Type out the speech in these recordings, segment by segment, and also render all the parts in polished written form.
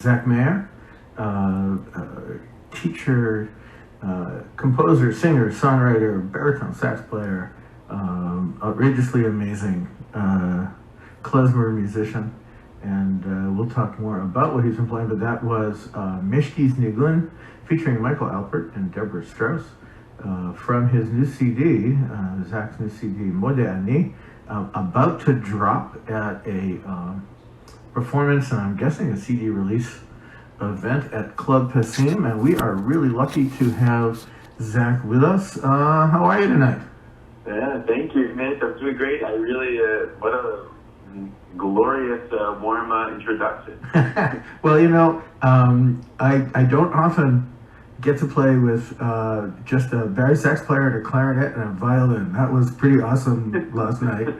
Zach Mayer, teacher, composer, singer, songwriter, baritone sax player, outrageously amazing klezmer musician. And we'll talk more about what he's been playing, but that was Mishki's Nigun, featuring Michael Alpert and Deborah Strauss, from his new CD, Zach's new CD, Moderni, about to drop at a performance, and I'm guessing a CD release event at Club Passim, and we are really lucky to have Zach with us. How are you tonight? Yeah, thank you, Mitch. I'm doing great. I really, what a glorious, warm introduction. Well, you know, I don't often get to play with just a bari sax player and a clarinet and a violin. That was pretty awesome last night.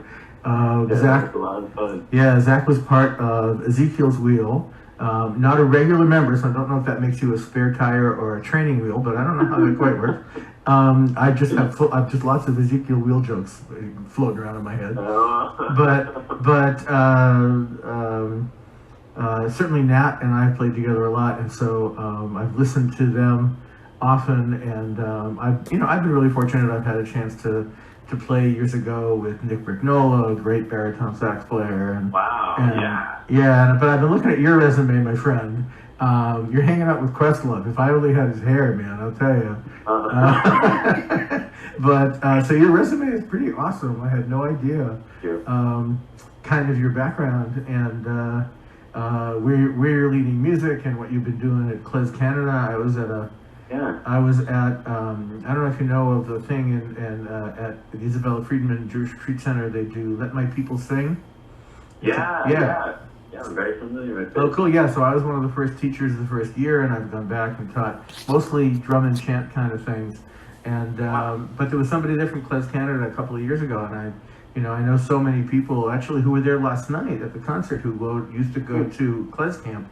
Zach, a lot of fun. Yeah, Zach was part of Ezekiel's Wheel. Not a regular member, so I don't know if that makes you a spare tire or a training wheel, but I don't know how that quite works. I just have lots of Ezekiel Wheel jokes floating around in my head. Certainly Nat and I have played together a lot, and so I've listened to them often, and I've been really fortunate. I've had a chance to play years ago with Nick Bricknola, a great baritone sax player. And, wow, but I've been looking at your resume, my friend. You're hanging out with Questlove. If I only had his hair, man, I'll tell you. So your resume is pretty awesome. I had no idea kind of your background and where you're leading music and what you've been doing at Klez Canada. I was at I don't know if you know of the thing at the Isabella Friedman Jewish Retreat Center. They do Let My People Sing. Yeah, I'm very familiar with it. Oh, cool. Yeah, so I was one of the first teachers the first year, and I've gone back and taught mostly drum and chant kind of things. And but there was somebody there from Klez Canada a couple of years ago, and I know so many people actually who were there last night at the concert who used to go to Klez Camp,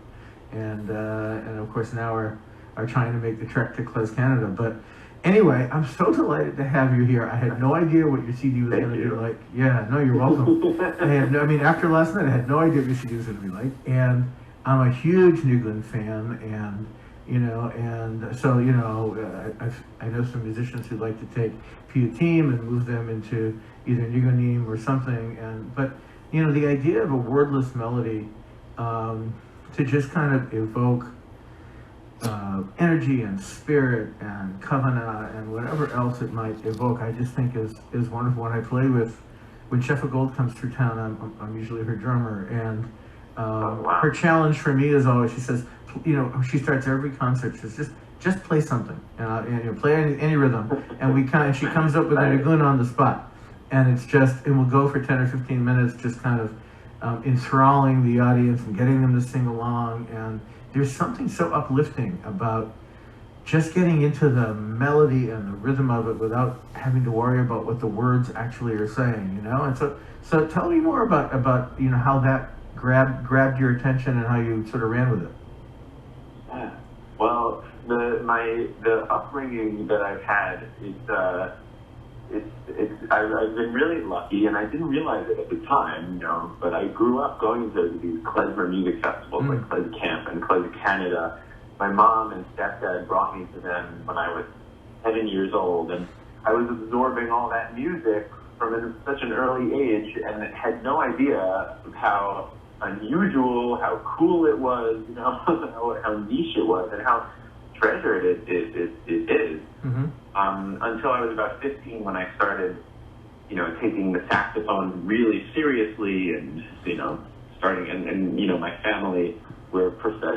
and of course now are trying to make the trek to Klez Canada. But anyway, I'm so delighted to have you here. I had no idea what your CD was going to be like. Yeah, no, you're welcome. After last night, I had no idea what your CD was going to be like. And I'm a huge Nugent fan, and so I know some musicians who like to take Piyutim and move them into either Nuganim or something. But the idea of a wordless melody to just kind of evoke energy and spirit and kavanah and whatever else it might evoke, I just think is wonderful. When I play with, when Sheffa Gold comes through town, I'm usually her drummer, and her challenge for me is always, she says, she starts every concert, she says, just play something, and play any rhythm, and she comes up with a nigun on the spot, and we'll go for 10 or 15 minutes, just kind of enthralling the audience and getting them to sing along. And there's something so uplifting about just getting into the melody and the rhythm of it without having to worry about what the words actually are saying, And so tell me more about how that grabbed your attention and how you sort of ran with it. Yeah. Well, the upbringing that I've had I've been really lucky, and I didn't realize it at the time, but I grew up going to these klezmer music festivals like Klez Camp and Klez Canada. My mom and stepdad brought me to them when I was 7 years old, and I was absorbing all that music from such an early age, and had no idea how unusual, how cool it was, how niche it was, and how treasured it is. Mm-hmm. Until I was about 15 when I started, taking the saxophone really seriously, and starting and my family were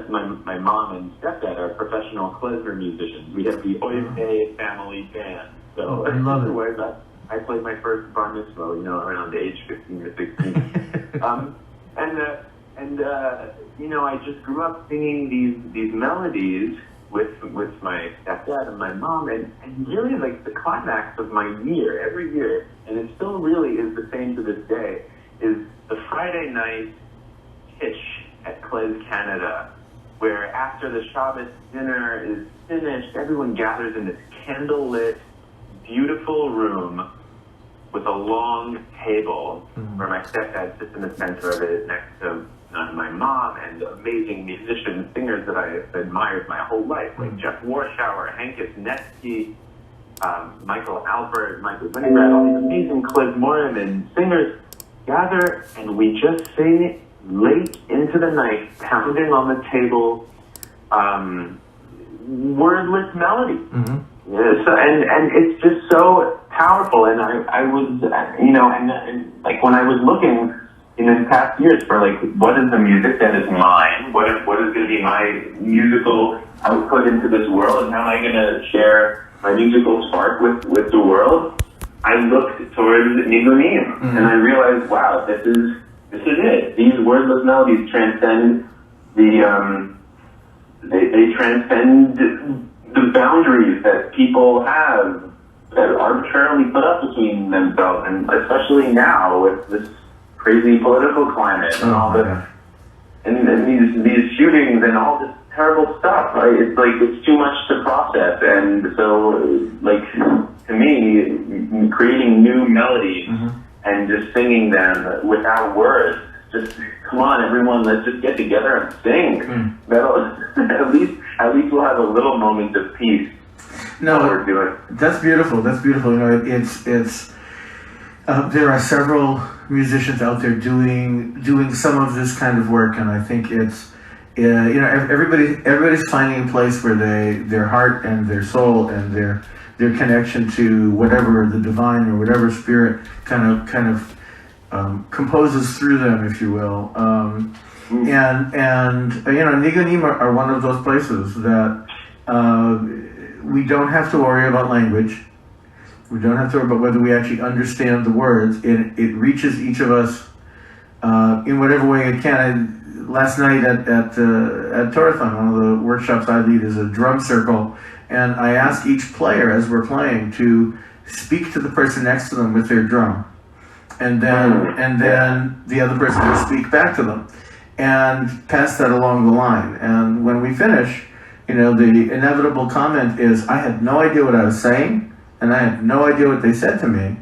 my mom and stepdad are professional klezmer musicians. We have the Oive family band. So I love it. I played my first bar mitzvah, around age 15 or 16. I just grew up singing these melodies with my stepdad and my mom, and really like the climax of my year, every year, and it still really is the same to this day, is the Friday night Tish at Klez Canada, where after the Shabbos dinner is finished, everyone gathers in this candlelit, beautiful room with a long table where my stepdad sits in the center of it next to my mom, and amazing musicians, singers that I admired my whole life, like Jeff Warshauer, Hankus Netsky, Michael Alpert, Michael Winograd, all these amazing klezmorim singers gather, and we just sing late into the night, pounding on the table, wordless melody. Mm-hmm. Yeah, so, and it's just so powerful. And I was, you know, and like when I was looking in the past years for like, what is the music that is mine? What is going to be my musical output into this world? And how am I going to share my musical spark with the world? I looked towards Nigunim, mm-hmm. and I realized, wow, this is it. These wordless melodies transcend they transcend the boundaries that people have that are arbitrarily put up between themselves, and especially now with this crazy political climate and all this, and these shootings and all this terrible stuff. Right? It's like it's too much to process, and so like to me, creating new melodies mm-hmm. and just singing them without words. Just come on, everyone! Let's just get together and sing. That'll at least we'll have a little moment of peace. No, while we're doing. That's beautiful. That's beautiful. You know, it's there are several musicians out there doing some of this kind of work, and I think it's you know, everybody's finding a place where their heart and their soul and their connection to whatever the divine or whatever spirit kind of composes through them, if you will. And you know, Nigunim are one of those places that we don't have to worry about language. We don't have to worry about whether we actually understand the words. It reaches each of us in whatever way it can. Last night at Torathon, one of the workshops I lead is a drum circle, and I ask each player as we're playing to speak to the person next to them with their drum. And then the other person will speak back to them and pass that along the line. And when we finish, you know, the inevitable comment is, I had no idea what I was saying, and I had no idea what they said to me.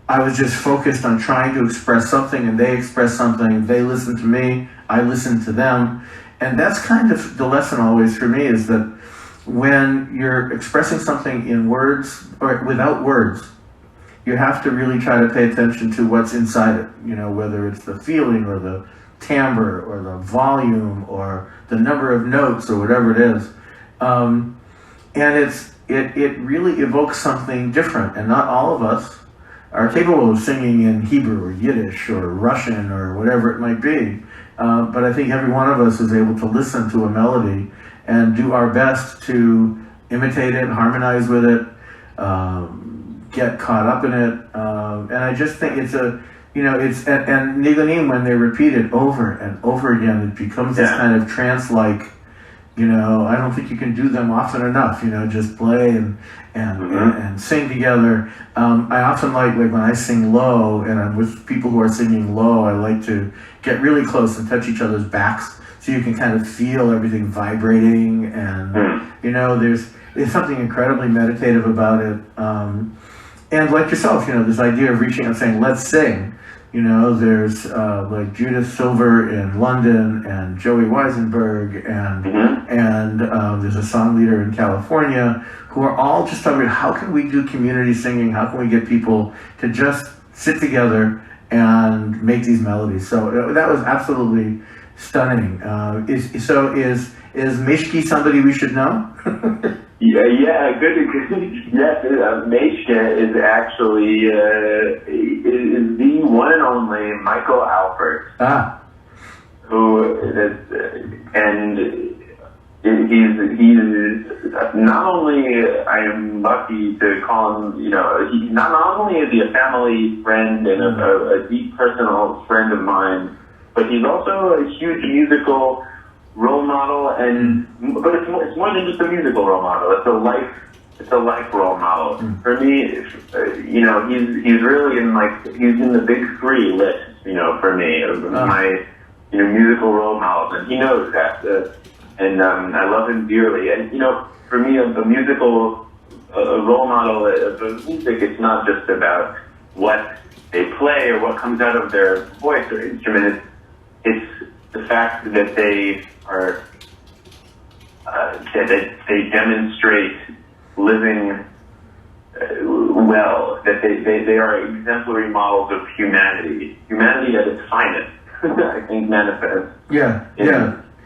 I was just focused on trying to express something, and they expressed something. They listened to me, I listened to them. And that's kind of the lesson always for me, is that when you're expressing something in words or without words, you have to really try to pay attention to what's inside it, you know, whether it's the feeling or the timbre or the volume or the number of notes or whatever it is. And it really evokes something different, and not all of us are capable of singing in Hebrew or Yiddish or Russian or whatever it might be. But I think every one of us is able to listen to a melody and do our best to imitate it, harmonize with it, get caught up in it, and I just think it's and Nigunim, when they repeat it over and over again, it becomes this kind of trance-like, you know, I don't think you can do them often enough, you know, just play and sing together. I often like when I sing low and I'm with people who are singing low, I like to get really close and touch each other's backs so you can kind of feel everything vibrating, and you know, there's something incredibly meditative about it. And like yourself, you know, this idea of reaching out and saying, let's sing. You know, there's like Judith Silver in London and Joey Weisenberg and there's a song leader in California who are all just talking about how can we do community singing, how can we get people to just sit together and make these melodies. So that was absolutely stunning. Is Mishki somebody we should know? Yeah, good. Yes, Meshka is actually is the one and only Michael Alpert. Who is, and he's not only, I am lucky to call him, you know, he not only is he a family friend and a deep personal friend of mine, but he's also a huge musical role model, but it's more than just a musical role model. It's a life role model. For me, you know, he's really he's in the big three list, you know, for me of my, you know, musical role models, and he knows that, and I love him dearly. And you know, for me, a musical role model of music, it's not just about what they play or what comes out of their voice or instrument. It's the fact that they are that they demonstrate living well, that they are exemplary models of humanity at its finest. I think manifests.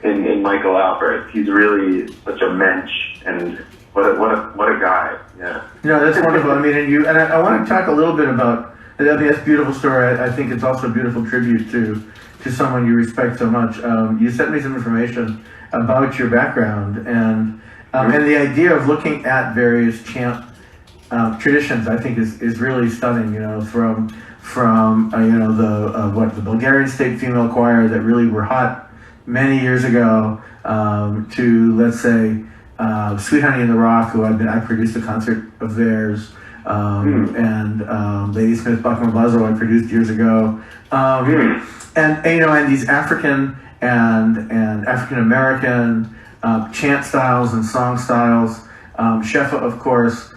In Michael Albert. He's really such a mensch, and what a guy. Yeah. No, that's wonderful. I mean, and I want to talk a little bit about. I mean, that's a beautiful story. I think it's also a beautiful tribute to someone you respect so much. You sent me some information about your background and the idea of looking at various chant traditions. I think is really stunning. You know, from the Bulgarian state female choir that really were hot many years ago, to, let's say, Sweet Honey in the Rock, who I produced a concert of theirs, and Lady Smith Buckman Buzzle I produced years ago, and these African and African American chant styles and song styles, Shefa, of course,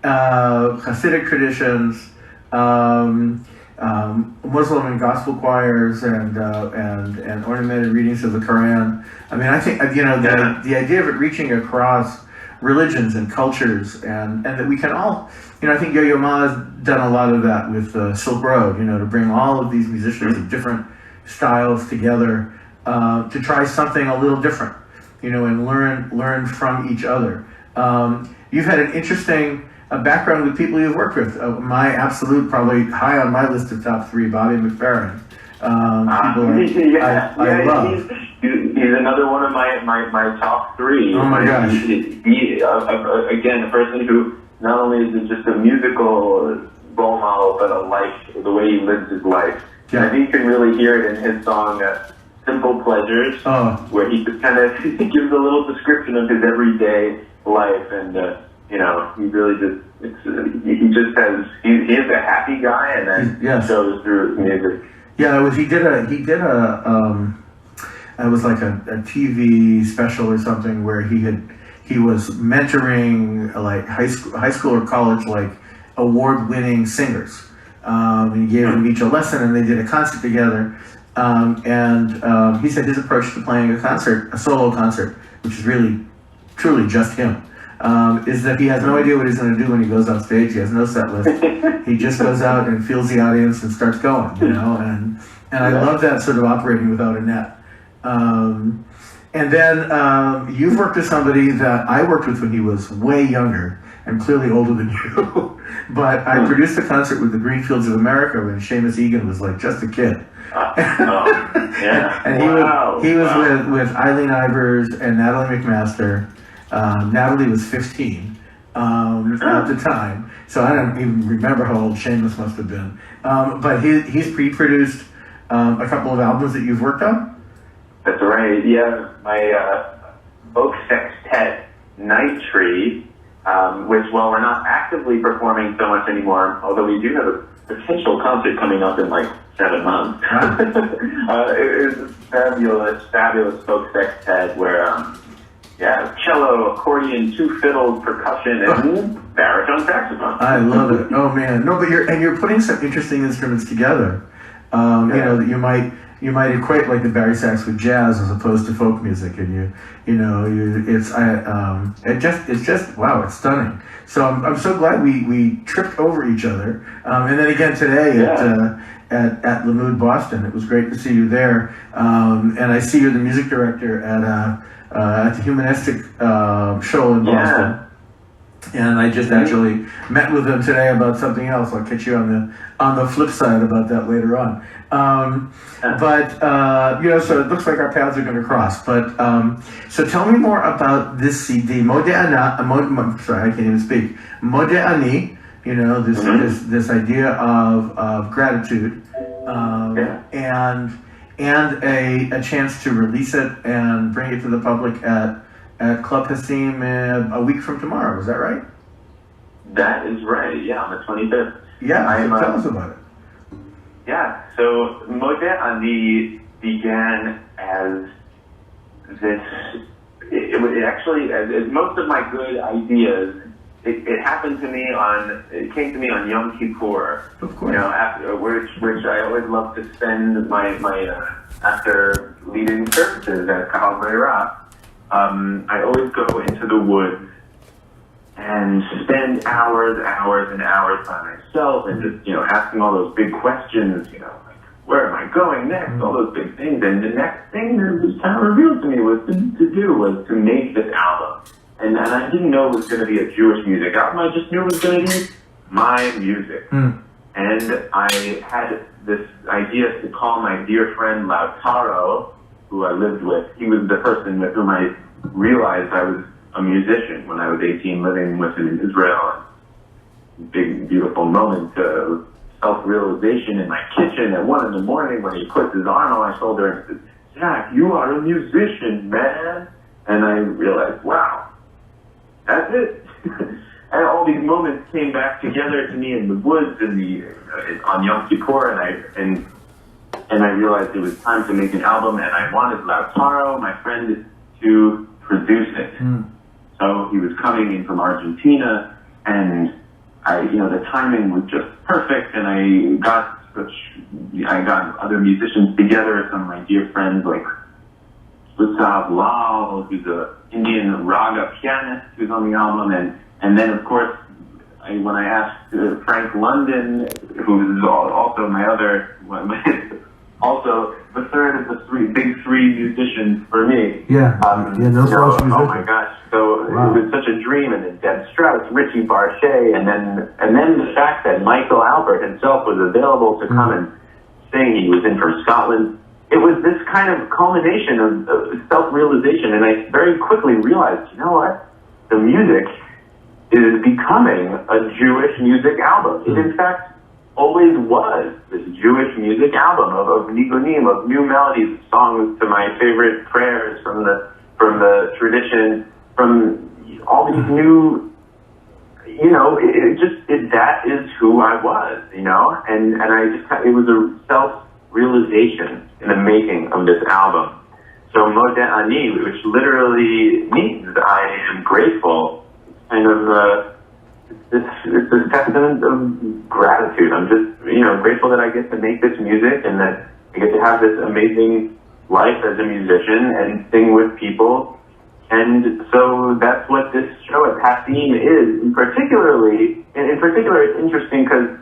Hasidic traditions, Muslim and gospel choirs, and ornamented readings of the Quran. I mean, I think the idea of it reaching across religions and cultures, and that we can all, I think Yo-Yo Ma has done a lot of that with Silk Road. To bring all of these musicians of different styles together to try something a little different, and learn from each other. You've had an interesting background with people you've worked with. My absolute, probably high on my list of top 3, Bobby McFerrin. I love. He's another one of my top 3. Oh my gosh. He, again, a person who not only is just a musical role model, but a life, the way he lives his life. Yeah. I think you can really hear it in his song, Simple Pleasures, where he just kind of gives a little description of his everyday life, and he really just, he is a happy guy, and then shows through his music. Yeah, it was like a TV special or something where he was mentoring like high school or college like award-winning singers. He gave them each a lesson, and they did a concert together. And he said his approach to playing a solo concert, which is really, truly just him, is that he has no idea what he's going to do when he goes on stage. He has no set list. He just goes out and feels the audience and starts going, and I love that sort of operating without a net. And then you've worked with somebody that I worked with when he was way younger and clearly older than you. But I produced a concert with the Greenfields of America when Seamus Egan was like just a kid. And he was with Eileen Ivers and Natalie McMaster. Natalie was 15 at the time, so I don't even remember how old Seamus must have been. But he's pre-produced a couple of albums that you've worked on. That's right. Yeah, my folk sextet Night Tree, which, while we're not actively performing so much anymore, although we do have a potential concert coming up in like 7 months. It was a fabulous folk sextet where, cello, accordion, 2 fiddles, percussion, and baritone saxophone. I love it. Oh man, no, but you're putting some interesting instruments together. That you might equate like the bari sax with jazz as opposed to folk music, and it's just wow, it's stunning. So I'm so glad we tripped over each other, and then again today at Lamood Boston. It was great to see you there, and I see you're the music director at the Humanistic show in Boston. And I just actually met with them today about something else. I'll catch you on the flip side about that later on. So it looks like our paths are going to cross. But so tell me more about this CD, sorry, I can't even speak. Modeh Ani, this idea of gratitude, and a chance to release it and bring it to the public at Club Hassim a week from tomorrow. Is that right? That is right. Yeah, on the 25th. Yeah, tell us about it. Yeah, so Modeh Ani began as this. It actually, as most of my good ideas it happened to me it came to me on Yom Kippur. Of course. You know, after, which I always love to spend my after leading services at Kahal Meirah. I always go into the woods and spend hours and hours by myself and just, asking all those big questions, like, where am I going next? All those big things. And the next thing that was kind of revealed to me was to make this album. And I didn't know it was going to be a Jewish music album. I just knew it was going to be my music. And I had this idea to call my dear friend Lautaro, who I lived with. He was the person with whom I realized I was a musician when I was 18, living with him in Israel. Big, beautiful moment of self-realization in my kitchen at 1 a.m. when he puts his arm on my shoulder and says, "Jack, you are a musician, man." And I realized, wow, that's it. And all these moments came back together to me in the woods on Yom Kippur, and I realized it was time to make an album, and I wanted Lautaro, my friend, to produce it. So he was coming in from Argentina, and the timing was just perfect, and I got other musicians together, some of my dear friends like Gustav Lal, who's an Indian raga pianist who's on the album, and then of course when I asked Frank London, who is also my other, also the third of the big three musicians for me. Oh my gosh! So wow. It was such a dream, and then Deb Strauss, Richie Barchet, and then the fact that Michael Albert himself was available to come and sing. He was in from Scotland. It was this kind of culmination of self-realization, and I very quickly realized, you know what? The music is becoming a Jewish music album. It, in fact, always was this Jewish music album of nigunim, of new melodies, songs to my favorite prayers from the tradition, from all these new, that is who I was, and I just it was a self-realization in the making of this album. So Modeh Ani, which literally means I am grateful, kind of it's a testament of gratitude. I'm just, grateful that I get to make this music and that I get to have this amazing life as a musician and sing with people. And so that's what this show at Passim is. In particular, it's interesting because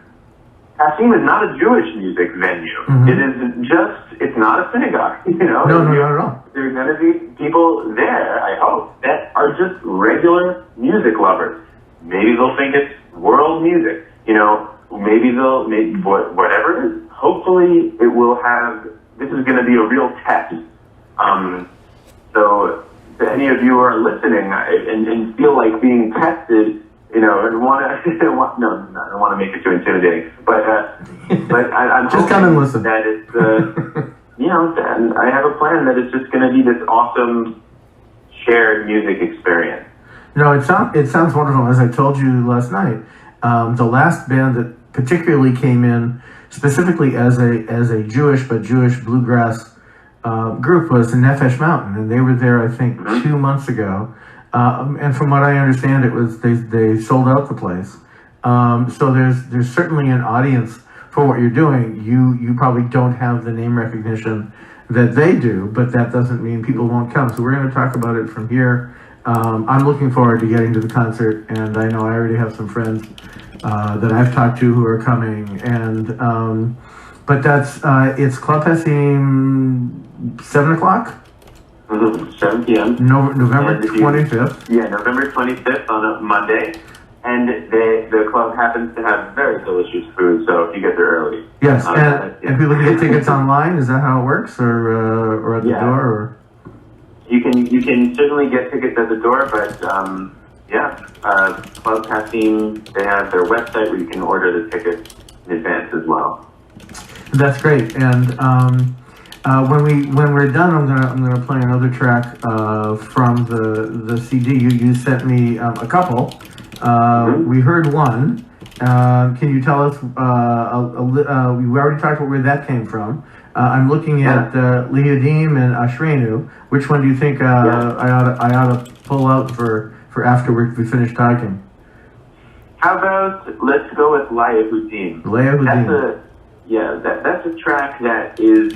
Passim is not a Jewish music venue. It's not a synagogue, No, not at all. There's going to be people there, I hope, that are just regular music lovers. Maybe they'll think it's world music, maybe whatever it is. Hopefully it will this is going to be a real test. So to any of you who are listening and feel like being tested, and want to, I don't want to make it too intimidating, but I'm just come and listen. That it's, and I have a plan that it's just going to be this awesome shared music experience. It sounds wonderful. As I told you last night, the last band that particularly came in specifically as a Jewish bluegrass group was the Nefesh Mountain, and they were there I think 2 months ago. And from what I understand, it was they sold out the place. So there's certainly an audience for what you're doing. You probably don't have the name recognition that they do, but that doesn't mean people won't come. So we're going to talk about it from here. I'm looking forward to getting to the concert, and I know I already have some friends that I've talked to who are coming. And but that's it's Club Passim, 7 o'clock. 7 p.m. November 25th. Yeah, November 25th on a Monday. And the club happens to have very delicious food, so if you get there early. Yes, and people can get tickets online. Is that how it works, or at the door? Or? You can certainly get tickets at the door, but Club Passim, they have their website where you can order the tickets in advance as well. That's great, and when we're done, I'm gonna play another track from the CD. You sent me a couple. We heard one. Can you tell us? We already talked about where that came from. I'm looking at Leodim and Ashrenu. Which one do you think I ought to pull out for after we finish talking? How about let's go with Laya Houdin? Laya Houdin. That's a track that is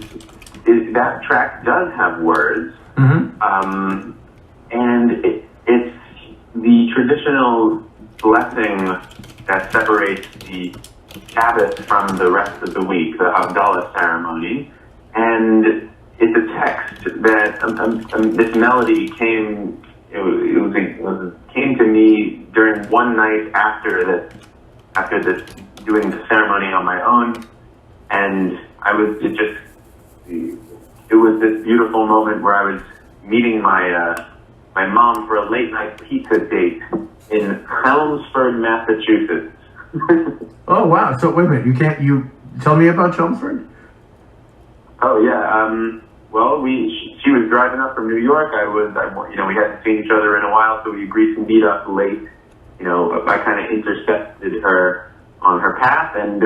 that track does have words, Mm-hmm. and it's the traditional blessing that separates the Sabbath from the rest of the week, the Havdalah ceremony, and it's a text that this melody came. Came to me during one night after this doing the ceremony on my own, and it was this beautiful moment where I was meeting my mom for a late night pizza date in Chelmsford, Massachusetts. Oh wow! So wait a minute, you tell me about Chelmsford? Oh yeah. Well, she was driving up from New York. We hadn't seen each other in a while, so we agreed to meet up late. I kind of intercepted her on her path, and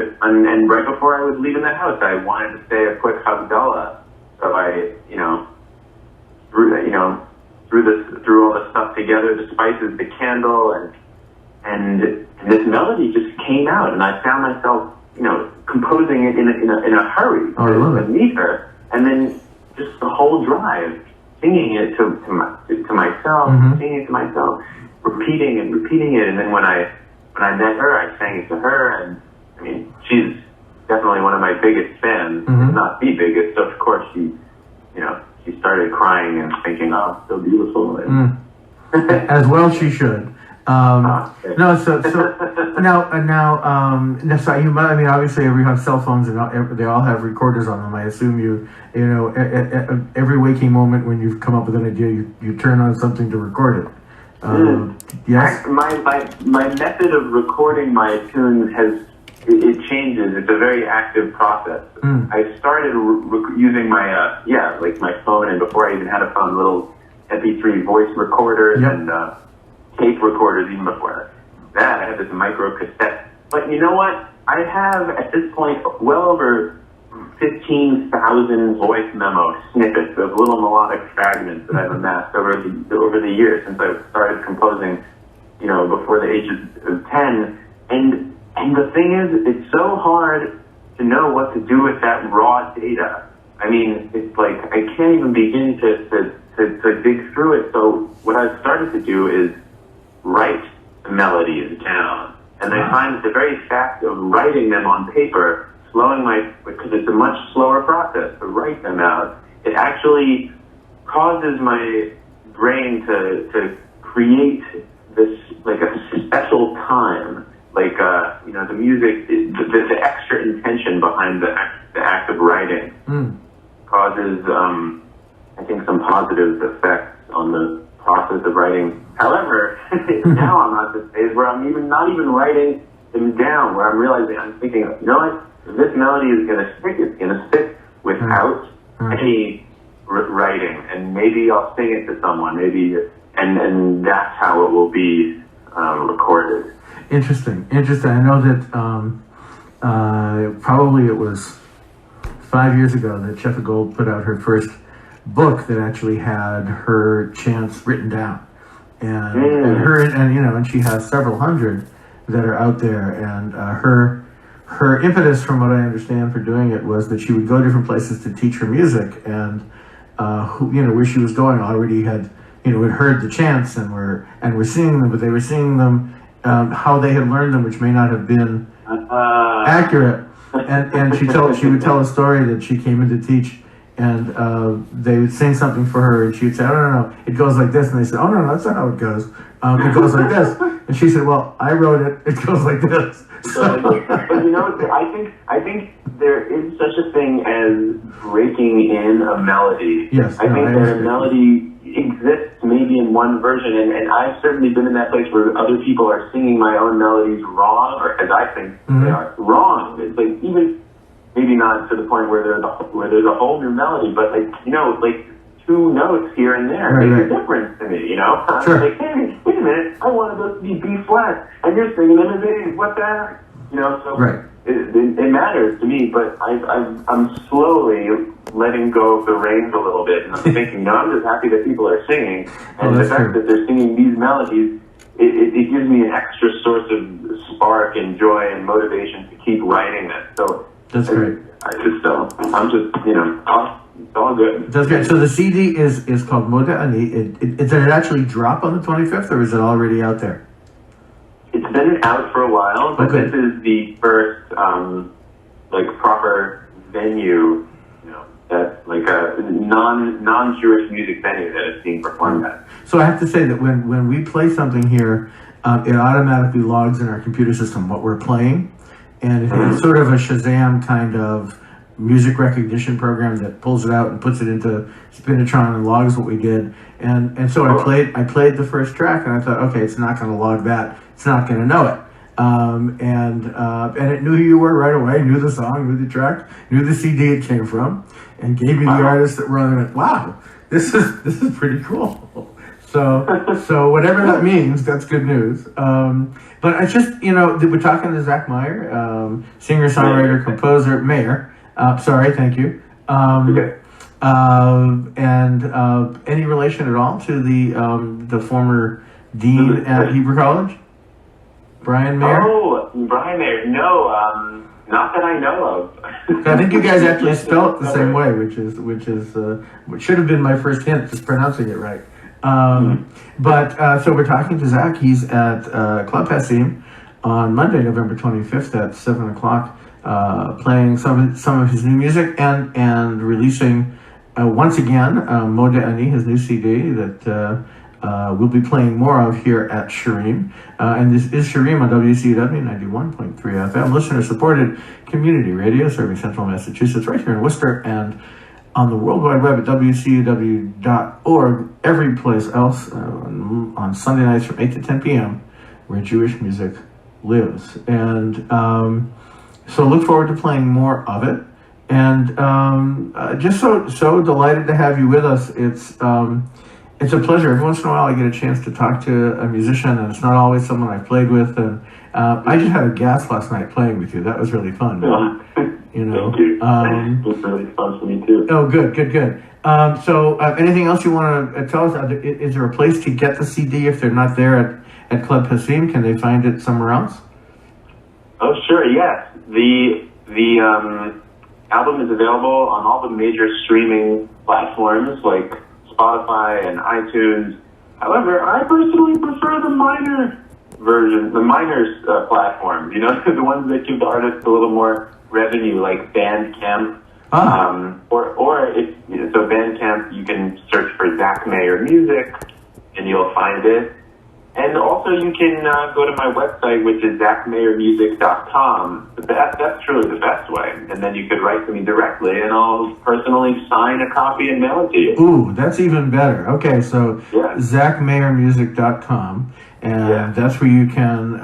right before I was leaving the house, I wanted to say a quick Havdalah. So I, threw all the stuff together, the spices, the candle, and this melody just came out, and I found myself, composing it in a hurry to meet her, and then just the whole drive, singing it to myself, mm-hmm. singing it to myself, repeating it, and then when I met her, I sang it to her, and I mean, she's definitely one of my biggest fans, mm-hmm. if not the biggest. So of course she started crying and thinking, "Oh, so beautiful." And as well, she should. No, so now, so you might. I mean, obviously, we have cell phones, and they all have recorders on them. I assume every waking moment when you've come up with an idea, you turn on something to record it. Yes. My method of recording my tunes it changes. It's a very active process. I started using my my phone, and before I even had a phone, little MP3 voice recorders yep. and tape recorders. Even before that, I had this micro cassette. But you know what? I have at this point well over 15,000 voice memo snippets of little melodic fragments that I've amassed over the years since I started composing, before the age of 10. And the thing is, it's so hard to know what to do with that raw data. I mean, it's like I can't even begin to dig through it. So what I've started to do is write the melodies down. And I find that the very fact of writing them on paper, because it's a much slower process to write them out, it actually causes my brain to create this, like a special time, like, the music, the extra intention behind the act of writing causes, I think, some positive effects on the process of writing. However, now I'm at the stage where I'm not even writing them down, where I'm realizing, I'm thinking, you know what, if this melody is going to stick, it's going to stick without any writing, and maybe I'll sing it to someone, and that's how it will be recorded. Interesting. I know that probably it was 5 years ago that Sheffa Gold put out her first book that actually had her chants written down, and she has several hundred that are out there, and her impetus, from what I understand, for doing it was that she would go different places to teach her music, and where she was going already had had heard the chants and were singing them, but they were singing them how they had learned them, which may not have been accurate. And she would tell a story that she came in to teach, and they would sing something for her, and she would say, "Oh no, it goes like this," and they said, "Oh no, that's not how it goes. It goes like this." And she said, "Well, I wrote it. It goes like this." But I think there is such a thing as breaking in a melody. Yes, I think that a melody exists maybe in one version, and I've certainly been in that place where other people are singing my own melodies wrong, or as I think they are wrong. It's like, even maybe not to the point where there's a whole new melody, but like two notes here and there make a difference to me. Sure. Like, hey, wait a minute, I wanted those to be B flat, and you're singing them as A. What the heck? So right. It matters to me, but I'm slowly letting go of the reins a little bit, and I'm thinking, no, I'm just happy that people are singing, and the fact that they're singing these melodies, it gives me an extra source of spark and joy and motivation to keep writing this. So That's great. I'm just, it's all good. That's great. So the CD is called Mode Ani. Did it actually drop on the 25th, or is it already out there? It's been out for a while, but Okay. this is the first, proper venue, that like a non-Jewish music venue that it's being performed at. So I have to say that when we play something here, it automatically logs in our computer system what we're playing, and it's sort of a Shazam kind of music recognition program that pulls it out and puts it into Spinitron and logs what we did. And so I played the first track, and I thought, okay, it's not going to log that. It's not going to know it. And it knew who you were right away, knew the song, knew the track, knew the CD it came from, and gave me the artists that were on it. Wow, this is pretty cool. So whatever that means, that's good news. But I just, we're talking to Zach Meyer, singer, songwriter, composer, mayor. Sorry, thank you. Okay. And any relation at all to the former dean at Hebrew College, Brian Mayer? Oh, Brian Mayer. No, not that I know of. I think you guys actually spell it the same way, which should have been my first hint, just pronouncing it right. But so we're talking to Zach. He's at Club Hasim on Monday, November 25th at 7 o'clock, playing some of his new music and releasing once again Mode Ani, his new CD that we'll be playing more of here at Shireen. And this is Shireen on WCUV 91.3 FM, listener-supported community radio serving Central Massachusetts, right here in Worcester, and on the World Wide Web at WCUW.org, every place else on Sunday nights from 8 to 10 p.m., where Jewish music lives. And so look forward to playing more of it. And just so delighted to have you with us. It's a pleasure. Every once in a while I get a chance to talk to a musician, and it's not always someone I've played with. And I just had a gas last night playing with you. That was really fun. Thank you. It was really fun for me too. Oh, good. So anything else you want to tell us? Is there a place to get the CD if they're not there at Club Hasim? Can they find it somewhere else? Oh, sure, yes. The album is available on all the major streaming platforms like Spotify and iTunes. However, I personally prefer the minor version, the minor platforms, the ones that give the artists a little more revenue, like Bandcamp. So Bandcamp, you can search for Zach Mayer Music, and you'll find it. And also you can go to my website, which is zachmayermusic.com. That's truly the best way. And then you could write to me directly, and I'll personally sign a copy and mail it to you. Ooh, that's even better. Okay, so zachmayermusic.com. And that's where you can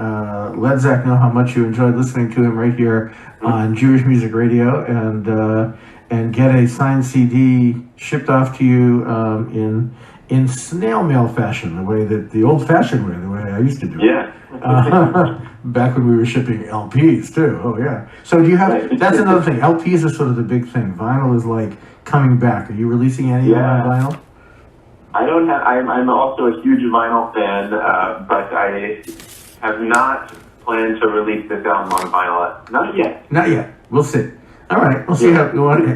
let Zach know how much you enjoyed listening to him right here on Jewish Music Radio, and get a signed CD shipped off to you in snail mail fashion, the old-fashioned way, the way I used to do it. Yeah. Back when we were shipping LPs too. Oh yeah. So do you have? That's another thing. LPs are sort of the big thing. Vinyl is like coming back. Are you releasing any on vinyl? I don't have. I'm also a huge vinyl fan, but I have not planned to release this album on vinyl. Not yet. Not yet. We'll see. All right. We'll see how.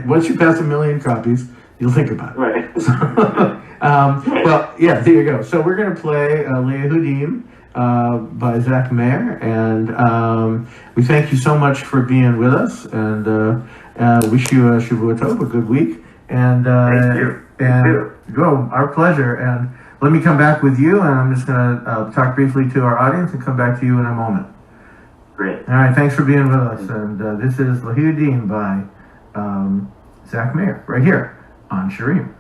Once you pass 1 million copies, you'll think about it. Right. Well, yeah. There you go. So we're gonna play Leah by Zach Mayer, and we thank you so much for being with us, and wish you a Shavua Tov, a good week. And thank you. And our pleasure. And let me come back with you, and I'm just going to talk briefly to our audience and come back to you in a moment. Great. All right, thanks for being with us. And this is Lehudim by Zach Mayer, right here on Shireen.